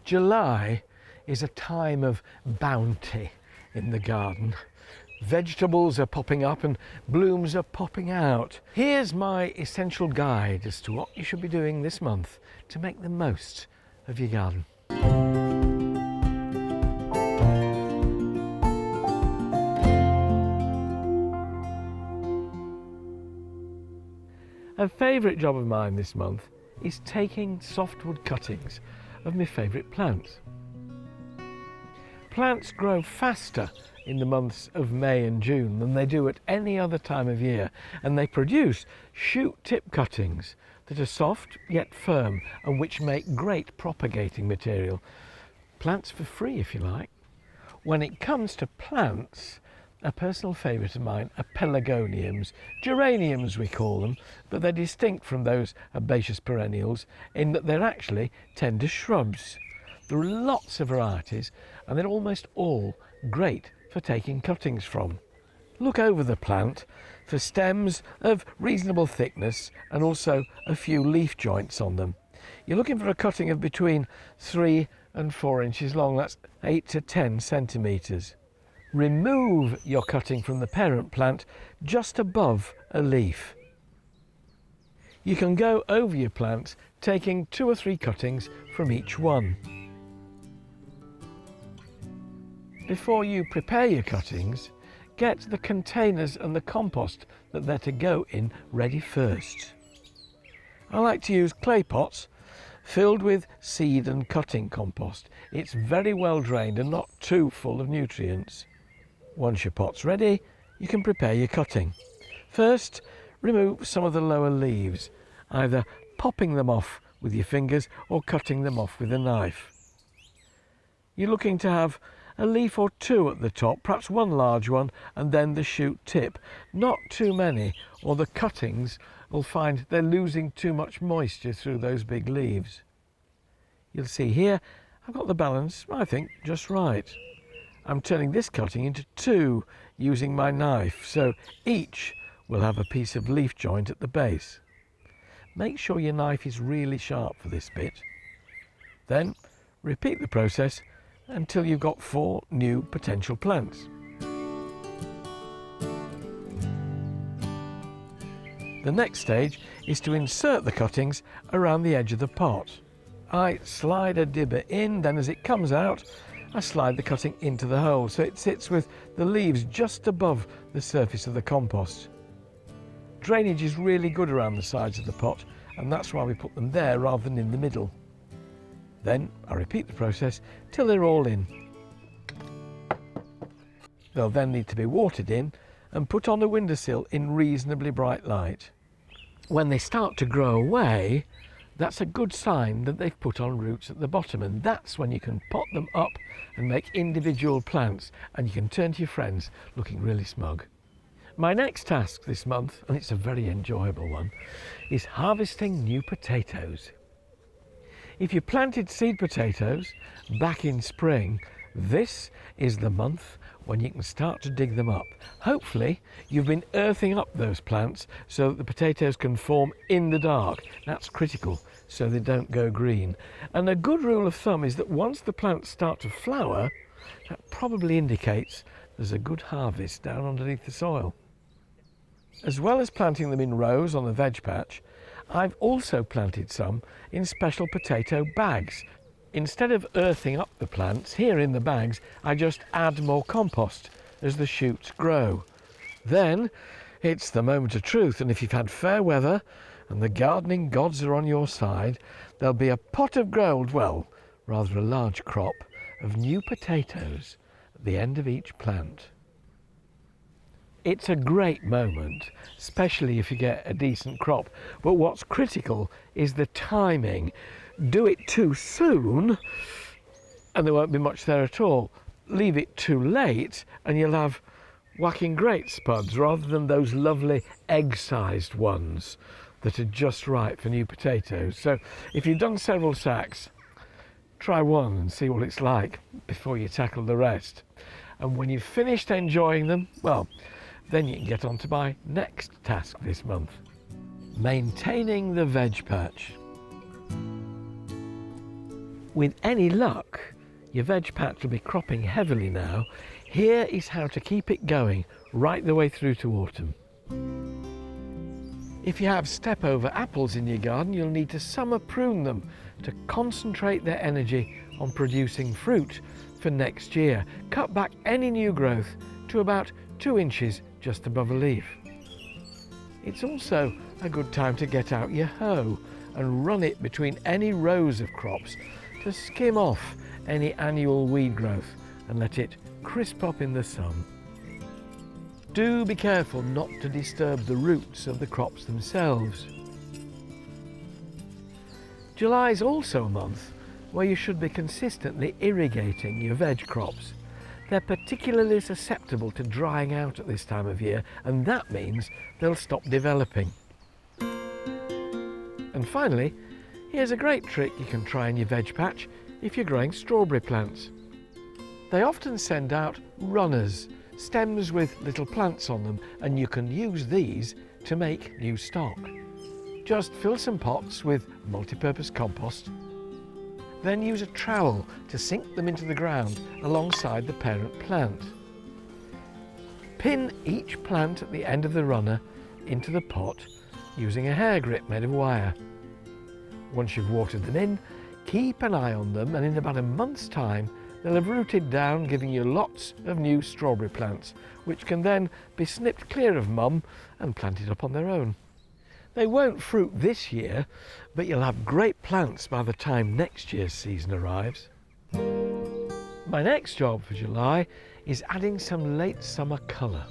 July is a time of bounty in the garden. Vegetables are popping up and blooms are popping out. Here's my essential guide as to what you should be doing this month to make the most of your garden. A favourite job of mine this month is taking softwood cuttings of my favourite plants. Plants grow faster in the months of May and June than they do at any other time of year, and they produce shoot tip cuttings that are soft yet firm and which make great propagating material. Plants for free, if you like. When it comes to plants, a personal favourite of mine are pelargoniums, geraniums we call them, but they're distinct from those herbaceous perennials in that they're actually tender shrubs. There are lots of varieties and they're almost all great for taking cuttings from. Look over the plant for stems of reasonable thickness and also a few leaf joints on them. You're looking for a cutting of between 3 and 4 inches long, that's 8 to 10 centimetres. Remove your cutting from the parent plant just above a leaf. You can go over your plant taking 2 or 3 cuttings from each one. Before you prepare your cuttings, get the containers and the compost that they're to go in ready first. I like to use clay pots filled with seed and cutting compost. It's very well drained and not too full of nutrients. Once your pot's ready, you can prepare your cutting. First, remove some of the lower leaves, either popping them off with your fingers or cutting them off with a knife. You're looking to have a leaf or 2 at the top, perhaps 1 large one, and then the shoot tip. Not too many, or the cuttings will find they're losing too much moisture through those big leaves. You'll see here, I've got the balance, I think, just right. I'm turning this cutting into 2 using my knife, so each will have a piece of leaf joint at the base. Make sure your knife is really sharp for this bit. Then repeat the process until you've got 4 new potential plants. The next stage is to insert the cuttings around the edge of the pot. I slide a dibber in, then as it comes out, I slide the cutting into the hole so it sits with the leaves just above the surface of the compost. Drainage is really good around the sides of the pot, and that's why we put them there rather than in the middle. Then I repeat the process till they're all in. They'll then need to be watered in and put on a windowsill in reasonably bright light. When they start to grow away, that's a good sign that they've put on roots at the bottom, and that's when you can pot them up and make individual plants, and you can turn to your friends looking really smug. My next task this month, and it's a very enjoyable one, is harvesting new potatoes. If you planted seed potatoes back in spring, this is the month when you can start to dig them up. Hopefully you've been earthing up those plants so that the potatoes can form in the dark. That's critical so they don't go green. And a good rule of thumb is that once the plants start to flower, that probably indicates there's a good harvest down underneath the soil. As well as planting them in rows on the veg patch, I've also planted some in special potato bags. Instead of earthing up the plants here in the bags, I just add more compost as the shoots grow. Then it's the moment of truth, and if you've had fair weather and the gardening gods are on your side, there'll be a pot of gold, well, rather a large crop of new potatoes at the end of each plant. It's a great moment, especially if you get a decent crop, but what's critical is the timing. Do it too soon and there won't be much there at all. Leave it too late and you'll have whacking great spuds rather than those lovely egg-sized ones that are just right for new potatoes. So if you've done several sacks, try one and see what it's like before you tackle the rest. And when you've finished enjoying them, well, then you can get on to my next task this month, maintaining the veg patch. With any luck, your veg patch will be cropping heavily now. Here is how to keep it going right the way through to autumn. If you have step-over apples in your garden, you'll need to summer prune them to concentrate their energy on producing fruit for next year. Cut back any new growth to about 2 inches just above a leaf. It's also a good time to get out your hoe and run it between any rows of crops to skim off any annual weed growth and let it crisp up in the sun. Do be careful not to disturb the roots of the crops themselves. July is also a month where you should be consistently irrigating your veg crops. They're particularly susceptible to drying out at this time of year, and that means they'll stop developing. And finally, here's a great trick you can try in your veg patch if you're growing strawberry plants. They often send out runners, stems with little plants on them, and you can use these to make new stock. Just fill some pots with multi-purpose compost, then use a trowel to sink them into the ground alongside the parent plant. Pin each plant at the end of the runner into the pot using a hair grip made of wire. Once you've watered them in, keep an eye on them, and in about a month's time they'll have rooted down, giving you lots of new strawberry plants, which can then be snipped clear of mum and planted up on their own. They won't fruit this year, but you'll have great plants by the time next year's season arrives. My next job for July is adding some late summer colour.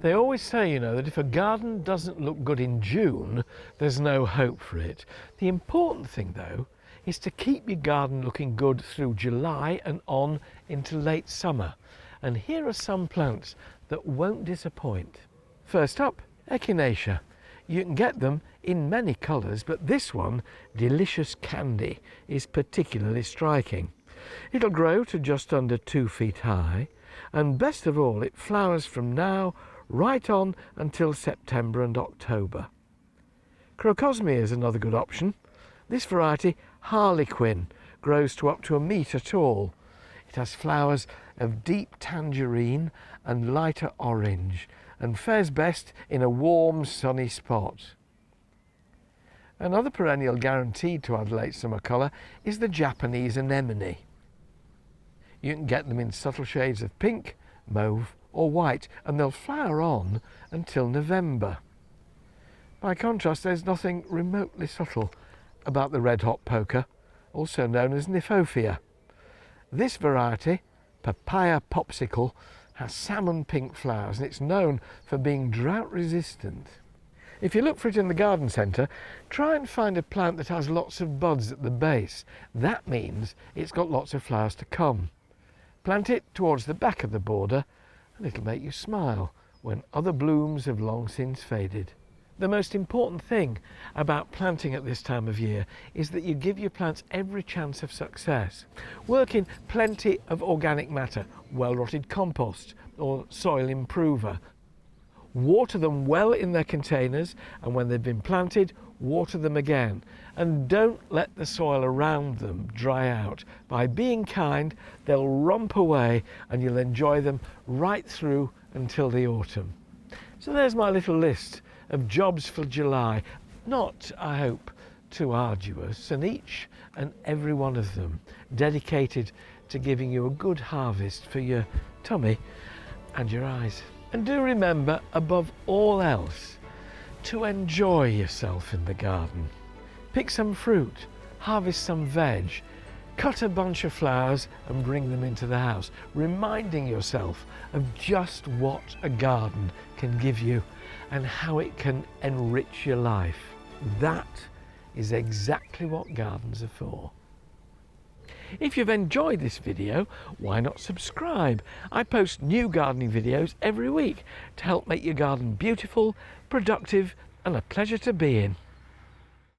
They always say, you know, that if a garden doesn't look good in June, there's no hope for it. The important thing, though, is to keep your garden looking good through July and on into late summer. And here are some plants that won't disappoint. First up, Echinacea. You can get them in many colours, but this one, Delicious Candy, is particularly striking. It'll grow to just under 2 feet high, and best of all, it flowers from now right on until September and October. Crocosmia is another good option. This variety, Harlequin, grows to up to 1 metre tall. It has flowers of deep tangerine and lighter orange, and fares best in a warm, sunny spot. Another perennial guaranteed to add late summer colour is the Japanese anemone. You can get them in subtle shades of pink, mauve or white, and they'll flower on until November. By contrast, there's nothing remotely subtle about the red-hot poker, also known as Nymphophea. This variety, Papaya Popsicle, has salmon pink flowers, and it's known for being drought resistant. If you look for it in the garden centre, try and find a plant that has lots of buds at the base. That means it's got lots of flowers to come. Plant it towards the back of the border and it'll make you smile when other blooms have long since faded. The most important thing about planting at this time of year is that you give your plants every chance of success. Work in plenty of organic matter, well-rotted compost or soil improver. Water them well in their containers, and when they've been planted, water them again. And don't let the soil around them dry out. By being kind, they'll romp away and you'll enjoy them right through until the autumn. So there's my little list of jobs for July. Not, I hope, too arduous, and each and every one of them dedicated to giving you a good harvest for your tummy and your eyes. And do remember, above all else, to enjoy yourself in the garden. Pick some fruit, harvest some veg, cut a bunch of flowers and bring them into the house, reminding yourself of just what a garden can give you and how it can enrich your life. That is exactly what gardens are for. If you've enjoyed this video, why not subscribe? I post new gardening videos every week to help make your garden beautiful, productive and a pleasure to be in.